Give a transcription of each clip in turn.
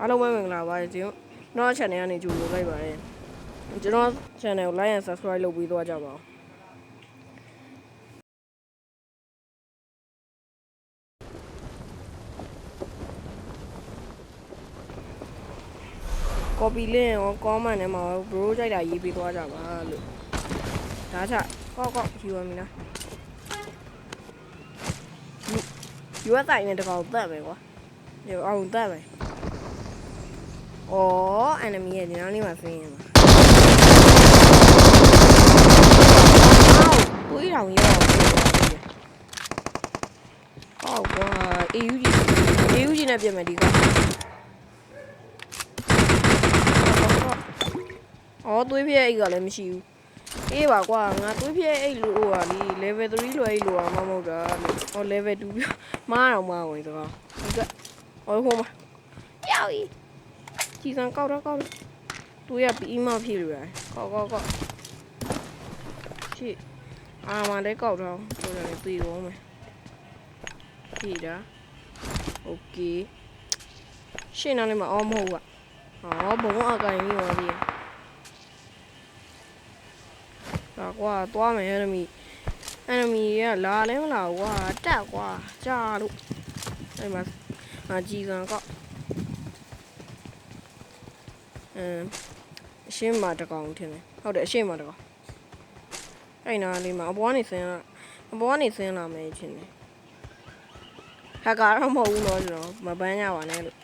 အားလုံးပဲမင်္ဂလာပါကျွန်တော် channel ကနေကြိုဆိုလိုက်ပါတယ်ကျွန်တော် channel ကို like and subscribe လုပ်ပြီးသွားကြပါဦးcopy link ရော comment ထဲမှာ bro ကြိုက်တာရေးပေးသွားကြပါလို့ဒါချကောက်ယူရမလားယူရတိုင်းနဲ့တကောင်တက်ပဲကွာယူအောင်တက်ပဲအော် enemy ရဲ့ဒီနားလေးမှာဆင်းရမှာတွေးတောင်ရောဟောကွာ AUG နဲ့ပြင်မယ်ဒီကအော်တွေးပြဲအိတ်ကလည်းမရှိဘူးအေးပါကွာငါတွေးပြဲအိတ်လို့ဟိုဟာလီ level 3လွယ်အိတ်လို့မဟုတ်တာဟော level 2ပြမားတော့မားဝင်စကားဒီကဟောဟိုမှာရောက်ဤကြီးစံကောက်တော့တွေးရပြီးမှဖြစ်လို့ရတယ်ကောက်ရှေ့အာမလည်းကောက်တော့ဆိုတယ်သိတော့မယ်ကြည့်တာโอเคရှေ့နားလေးမှာအော်မဟုတ်ကဟောဘုံအကိုင်ကြီးပါသေးဒါကွာသွားမယ် enemy ကလာလဲမလာကွာတက်ကွာကြာလို့အဲ့မှာကြည်စံကောက်အရှင်းမှာတကောင်ထင်တယ်ဟုတ်တယ်အရှင်းမှာတကောင်အဲ့နာလေးမှာအပေါ်ကနေဆင်းလာမယ်ချင်းတယ်ဟာကတော့မဟုတ်ဘူးတော့ကျွန်တော်မပန်းရပါနဲ့လို့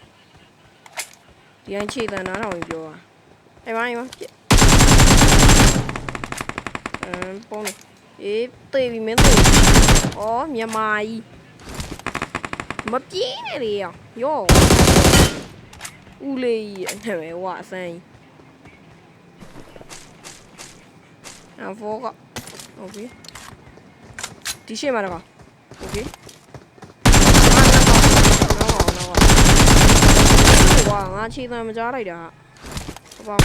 ဒီတိုင်းခြေတန်းနားထောင်ပြောတာအဲ့မှာပြက်ပုံးအေးတေးပြီးမင်းတို့ဩမြန်မာကြီးမပြေးနဲ့လေရောဦးလေးကြီးအဲ့ဝအစမ်းအဖောကโอเคဒီရှေ့မှာတော့โอเคဝါငါခြေတံမကြားလိုက်တာဘာ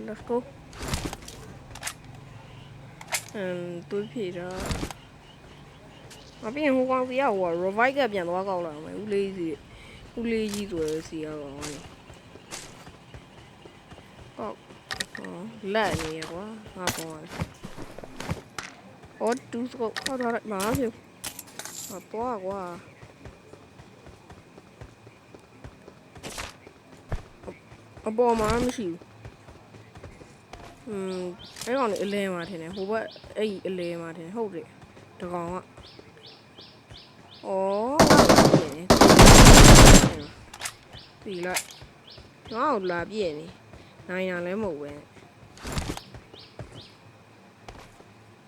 let's go တွေးဖြေတာအပြင်ဟိုကောင်စီကဟို revive ကပြန်သွားကောက်လာမယ်ဦးလေးကြီးဆိုရစီရကောင်လေကောက်လက်နေရကွာငါပေါ်လာအော်တူစကောဟောတော့မာပြုတော့ကွာအပေါ်မှာမရှိဘူးအဲ့ကောင်လေအလဲမှာထင်တယ်ဟိုဘက်အဲ့အလဲမှာထင်တယ်ဟုတ်တယ်တကောင်ကဩပြီလိုက်ငါ့ကိုလာပြည့်နေနိုင်ရလဲမဟုတ်ပဲ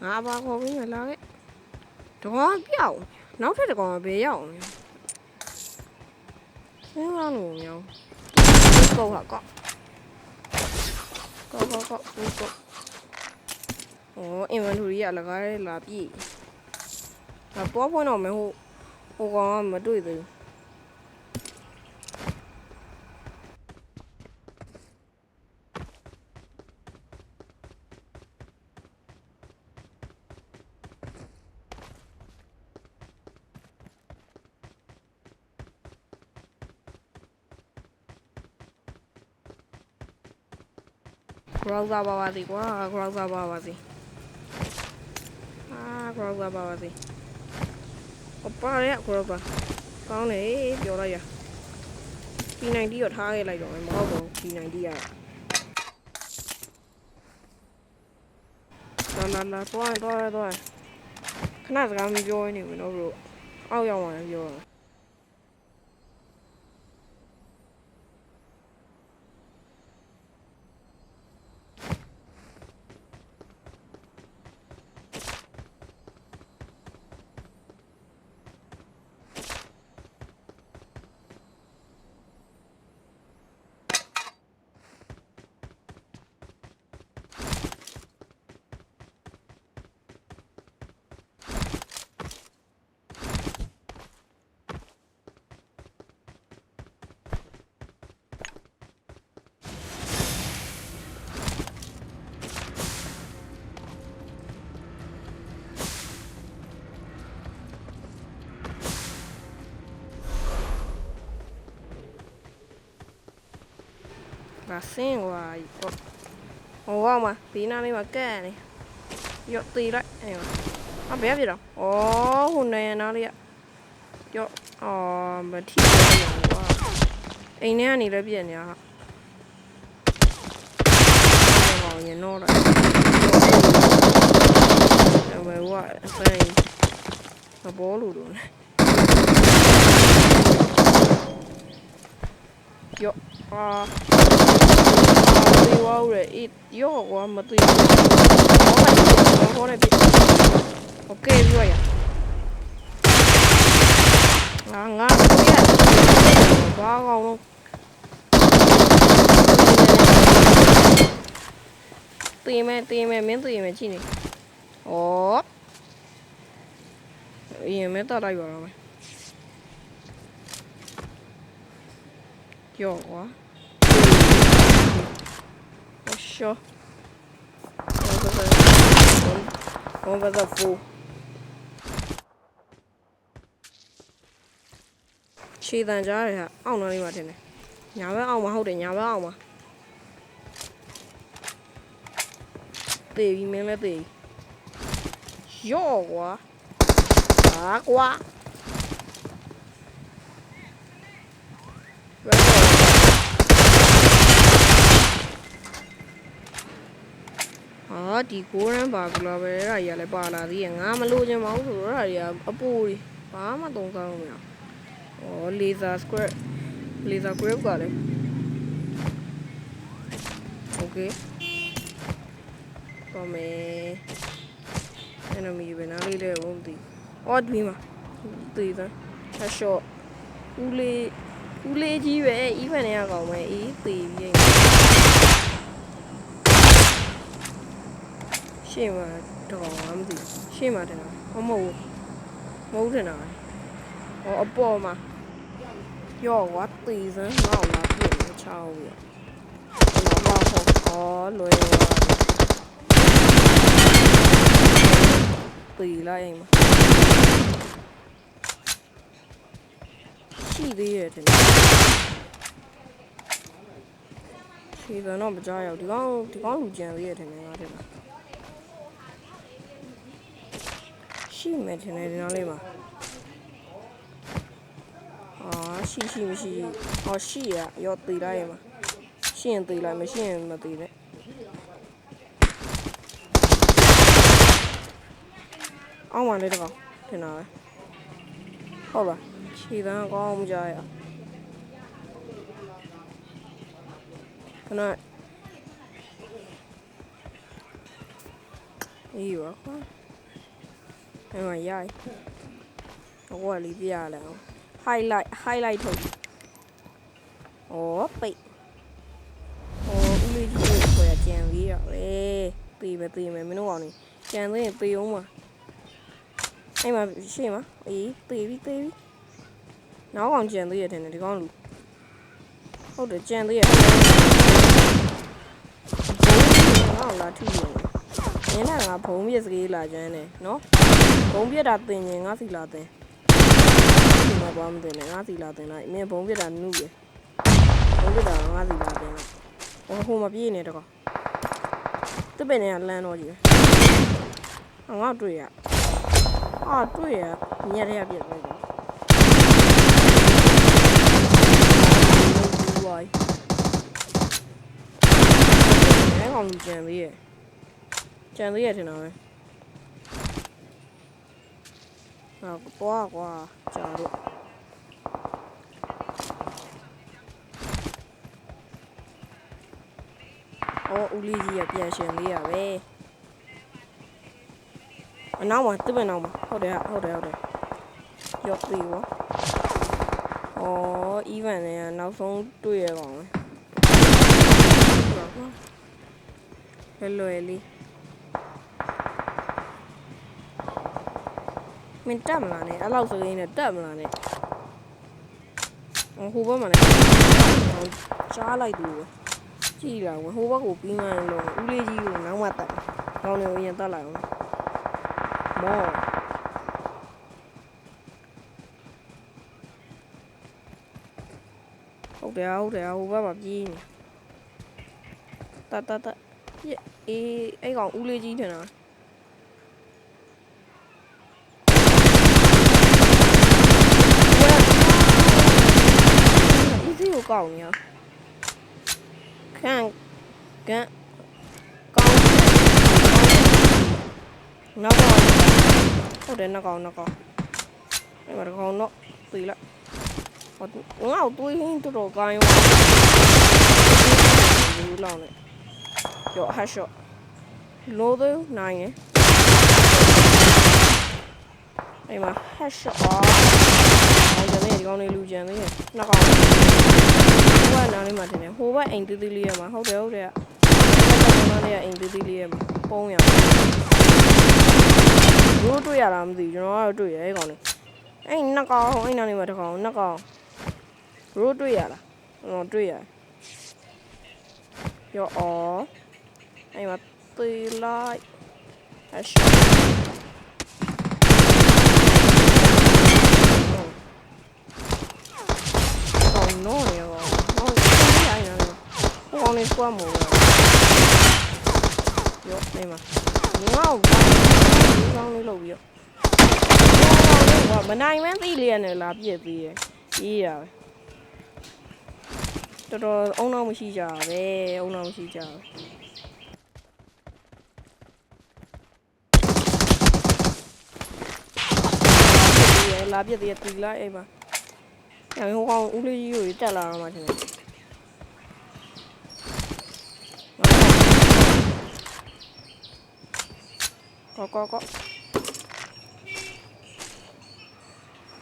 ငါဘာခေါ်ပြီးလာခဲ့တကောင်ပြောက်နောက်ထပ်တကောင်ကဘယ်ရောက်လဲဆင်းလာလို့မြောင်းကောက်ကောဩ inventory ရလကားလာပြည့်ဒါပေါ်ဖွင့်တော့မယ်ဟိုကောင်ကမတွေ့သေးဘူးbrowser ပါပါစီကွာ browser ပါပါစီbrowser ပါပါစီအပါရ browser ကောင်းတယ်ပြောလိုက်ရ P90 ရောထားခဲ့လိုက်တော့မဟုတ်ဘူး P90 ရလာတော့ခဏစကားမပြောနေဘူးနော် bro အောက်ရောက်မှပြောတာ ဒါဆင်းကွာဟိုကမှဒီနားလေးမှာကဲနေရော့တီလိုက်အဲ့မှာဘယ်ပြတော့ဩဟိုနေနားလေးရော့မထီးဘူးကွာအိမ်ထဲကနေလည်းပြည့်နေတာဟာဟောညနော်လာဘယ်ဝါဆိုင်ဘောလို့တော့ရော့ตีว้าวเลยอีย่อว่ามาตีခေါ်လိုက်ပြီโอเคပြောရငါတို့ရဘာကောင်းလို့ตีမယ်မင်းตีမယ်ကြည့်နေဩအရင်မဲတော့လိုက်ပါတော့မယ်ကြောက်ကွာSure. Over the pool. ခြေတန်ကြားရဟာအောက်နားလေးမှာတင်တယ်ညာဘက်အောက်မှာဟုတ်တယ်ညာဘက်အောက်မှာတေးပြီးမင်းလည်းတေးရော့ကွာဟာကွာဒီကိုရန်ပါကလာပဲအဲ့ဒါကြီးလည်းပါလာသေးရဲ့ငါမလို့ချင်မအောင်ဆိုတော့အဲ့ဒါကြီးအပူကြီးဘာမှသုံးစားလို့မရဩlaser grip ကလည်း okay ကောမေ enemy ပဲနားလေးလည်းဝုန်းတီဩဒီမှာတီးသားအရှော့ဦးလေးကြီးပဲ even နဲ့ရကောင်ပဲအေးတီးပြီးရှေ့မှာတော့မသိရှေ့မှာတင်တာမဟုတ်တင်တာအပေါ်မှာရောဝတ်တီးစမ်းငေါလာပြည့်ချောင်းပြီးတော့လွယ်တီးလိုက်မှာရှိသေးရဲ့တင်ရှိတော့မကြောက်ရောက်ဒီကောင်လူကြံသေးရဲ့တင်ငါတင်တာရှိမယ်ထင်တယ်ဒီနားလေးမှာရှိမရှိရှိရရောတီးလိုက်ရမှာရှိရင်တီးလိုက်မရှိရင်မတီးနဲ့အောက်မှာလေးတော့ထင်တာပဲဟုတ်လားခြေတန်းကောင်းမှကြားရခဏအေးရောအဲ့မှာရိုက်ဟိုကလေးပြရလဲ highlight ထုတ်ဩပိတ်ဦးလေးကြီးကိုခေါ်ရကြံပြီးရပဲတေးမယ်မင်းတို့အောင်နေကြံသေးရင်တေးအောင်ပါအဲ့မှာရှေ့မှာအေးတေးပြီးနောက်ကောင်ကြံသေးရတယ်ဒီကောင်လူဟုတ်တယ်ကြံသေးရဘုံလာထိနေနင်းကငါဘုံပြစ်စကေးလာကျန်းတယ်နော်ဘုံပြစ်တာတင်ရင်ငါစီလာတင်ဒီမှာဘာမှမတင်နဲ့ငါစီလာတင်လိုက်မင်းဘုံပြစ်တာနုရဘုံပြစ်တာငါစီလာတင်လိုက်ဟိုမှာပြေးနေတော့တပည့်နေကလမ်းတော့ကြီးငါတွေ့ရတွေ့ရညက်ရပြစ်လိုက်တော့ဝိုင်းအဲ့ကောင်ကြံသေးရဲ့ထင်တော့ပဲတော့ကွာကြာတော့ဦးလေးကြီးကပြန်ရှင်လေးရပဲအနောက်မှာတစ်ပင်နောက်မှာဟုတ်တယ်ရော့သေးဝeven နဲ့နောက်ဆုံးတွေ့ရကောင်ပဲလွယ်လေးမင်းတက်မလားနဲ့အဲ့လောက်ဆိုရင်လည်းတက်မလားနဲ့ဟိုဘက်မှာလည်းကြားလိုက်သူကြည့်လာဝင်ဟိုဘက်ကိုပြီးမှလို့ဦးလေးကြီးကိုနောက်မှတက်ကောင်းတယ်အရင်တက်လိုက်အောင်မောဟုတ်တယ်ဟိုဘက်မှာပြေးနေ တအေးအဲ့ကောင်ဦးလေးကြီးထင်တာဒီစီကိုကောက်နေရခန့်ကန်ကောင်းနောက်တော့ဟုတ်တယ်နောက်ကောင်အဲ့မှာကောင်တော့ပြီလားဟောငါ့ကိုတွေးရင်းတော်တော်ကောင်းရောဘူးလောက်နဲ့ရော headshot လိုသေးနိုင်ရယ်အဲ့မှာ headshot အဲ့ဒါနဲ့ဒီကောင်လေးလူကြံသေးတယ်နောက်ကောင်ဟိုဘက်နားလေးမှာတင်တယ်ဟိုဘက်အိမ်သေးသေးလေးရမှာဟုတ်တယ်ဟိုဘက်ကနားလေးကအိမ်သေးသေးလေးရမှာပုံးရဘူးတွေ့ရတာမသိကျွန်တော်ကတော့တွေ့ရအဲ့ကောင်လေးအဲ့နှစ်ကောင်အဲ့နားလေးမှာတစ်ကောင်နှစ်ကောင်ဘူးတွေ့ရလားကျွန်တော်တွေ့ရရောအော်အဲ့မှာသေးလိုက်အရှေ့ကောင်းနော်ရောဟောအဲ့နားလေးဟောလေးကွာမို့ရောအဲ့မှာငေါ့ကောင်းလေးလုပ်ပြီးတော့မနိုင်မှန်းသိလေးရနဲ့လာပြည့်သေးရဲ့အေးရပဲတော်တော်အုံနောက်မရှိကြပဲအုံနောက်မရှိကြပဲလာပြည့်သေးတီလိုက်အဲ့ပါဟိုကောင်ဦးလေးကြီးကိုတက်လာတော့မှချင်း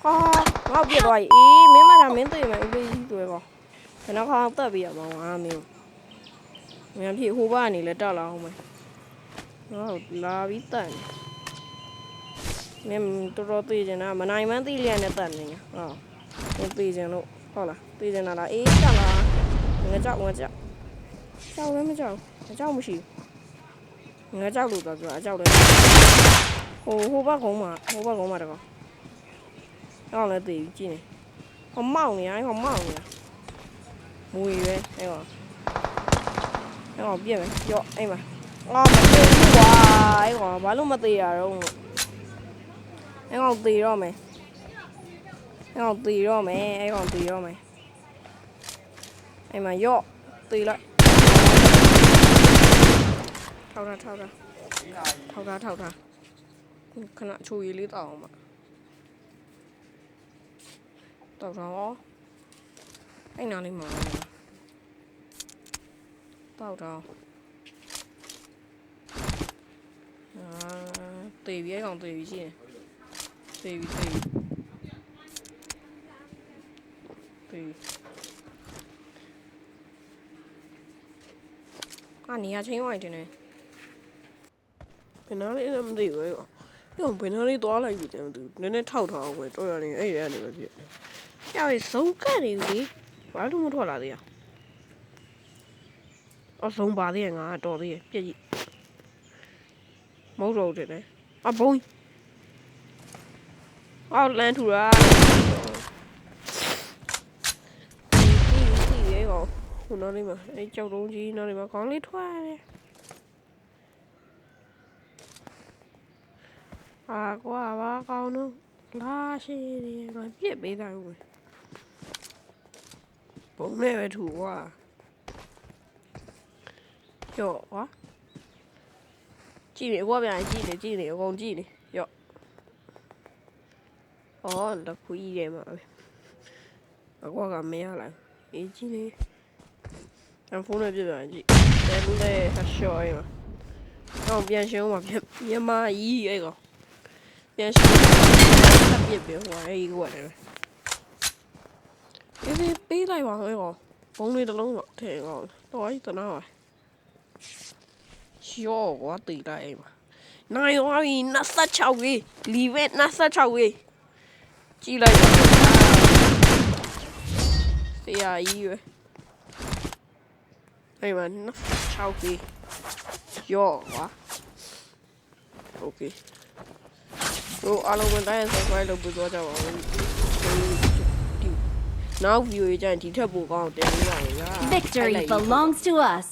ကောငါပြတော့အေးမင်းမတာမင်းတွေ့မယ်ဦးလေးကြီးတွေ့ကောဘယ်နှခါတက်ပြရမှာငါမင်းမြန်ဖြစ်ဟိုဘကနေလဲတက်လာအောင်မယ်ဟုတ်လာပြီးတက်နေမင်းတော်တော်သိကျင်တာမနိုင်မှန်းသိလျက်နဲ့တက်နေဟုတ်သိကျင်လို့ဟုတ်လားသိကျင်တာအေးတက်လာငါကြောက်လည်းမကြောက်မရှိငါကြောက်လို့တော့ပြောအကြောက်တယ်ဟိုဘက်ကုန်းမှာတကောတော့လည်းသိကြည့်နေဟောမောက်နေရဟောမောက်နေရမွေပဲအဲ့ကောင်ပြည့်မယ်ရော့အဲ့မှာမသိဘူးကွာအဲ့ကောင်ဘာလို့မသိရတော့အဲ့ကောင်သိတော့မယ်အဲ့မှာရော့သိလိုက်ထောက်တာခဏချိုရည်လေးတောက်အောင်ပါတောက်တော့အဲ့နားလေးမှာတောက်တော့တေးပြီးအောင်တေးပြီးရှိရင်တေးနေရာချင်းဝိုင်းတင်နေဘယ်နားလေးမသိဘူးရောဘယ်နားလေးသွားလိုက်ပြီတဲ့သူနည်းနည်းထောက်ထားအောင်ပဲတော်ရတယ်အဲ့ရနေပဲဖြစ်ကြောက်ရစုံကတ်နေပြီဘာလို့မထွက်လာသေးရအစုံပါသေးရငါတော်သေးရပြည့်ကြီးမဟုတ်တော့တယ်အဘုံအော်လန်ထူရာဒီရဲကောဟိုနားလေးမှာအဲ့ကြောက်တုံးကြီးနားလေးမှာခေါင်းလေးထွက်ရတယ်ကွာဘာကောင်းတော့လာရှိတယ်ငါပြစ်ပေးတာဦးဘုံနဲ့ပဲထူကွာရော့ကွာကြည့်နေဘွားပြန်ကြည့်နေအကုန်ကြည့်နေရော့အော်လက်ခွေးရဲမှာပဲကွာကမရလားအေးကြည့်နေအဖုန်းနဲ့ပြစ်ပြန်ကြည့်တယ်ဘူးလေဟာရှော့ရဲမှာတော့ပြန်ရှင်းမှာမြန်မာကြီးအဲ့ကောင်ပြန်ရှင်းတက်ပြစ်ပဲဟိုအဲ့ကွာတယ်အေးပေးလိုက်ပါအဲ့ကောင်ဘုံလေးတစ်လုံးတော့ထဲကောင်တော့အဲ့တနာပါရောကွာတီလိုက်အိမ်မှာနိုင်သွားပြီ26ဝေးလီဗက်26ဝေးကြည့်လိုက်ပါဆရာကြီးပဲအဲ့မှာ26ဝေးရောကွာโอเคတို့အားလုံးတိုင်း subscribe လုပ်ပြီးတော့ကြပါဦးနောက် view ကြရင်ဒီထက်ပိုကောင်းတင်ပြရမယ်ညာ Victory belongs to us